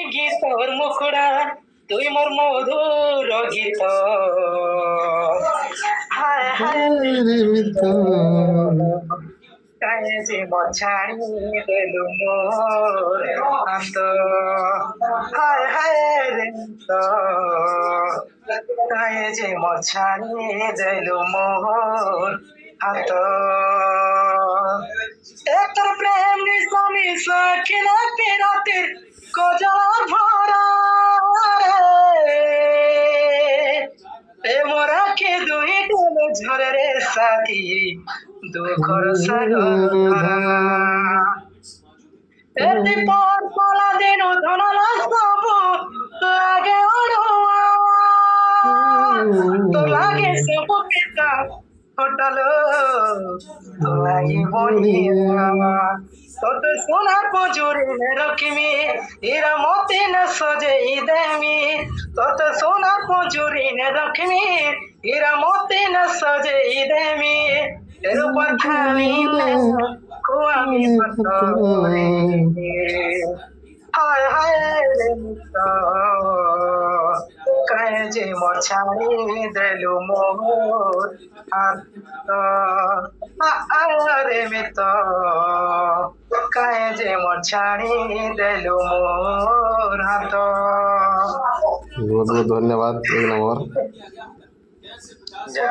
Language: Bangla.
গীতর মুখড়া তুই মোর মধুর গীত হায় হায় রে মিত কায়ে যে মছাড়ি দেলু মোর হাত হায় হায় রে তো কায়ে যে মছাড়ি দেলু মোর হাত তোর প্রেম নিশানি সখিনা রাতের কজল ভরা রে মোরা কে দুই ডুব ঝরে রে সাথী দুঃখর সাগর ধারা এতে পর পলা দিন ধনলা সব লাগে অড়ুয়া তো লাগে সব পিতা হোটাল তো লাগে বনিয়া তত সোনার পজুরে রকমি এরা মতে না সজে দেমি তত সোনার পজুরে রকমি এরা মতে না সজে দেমি এর উপর খালি আমি হায় হায় রে মুক্ত কায়ে যে মোর ছাড়ি দেলু মোর হাত রে মিত কায়ে যে মোর ছাড়ি দেলু মোর হাত বহুত বহুত ধন্যবাদ এক নম্বর। যা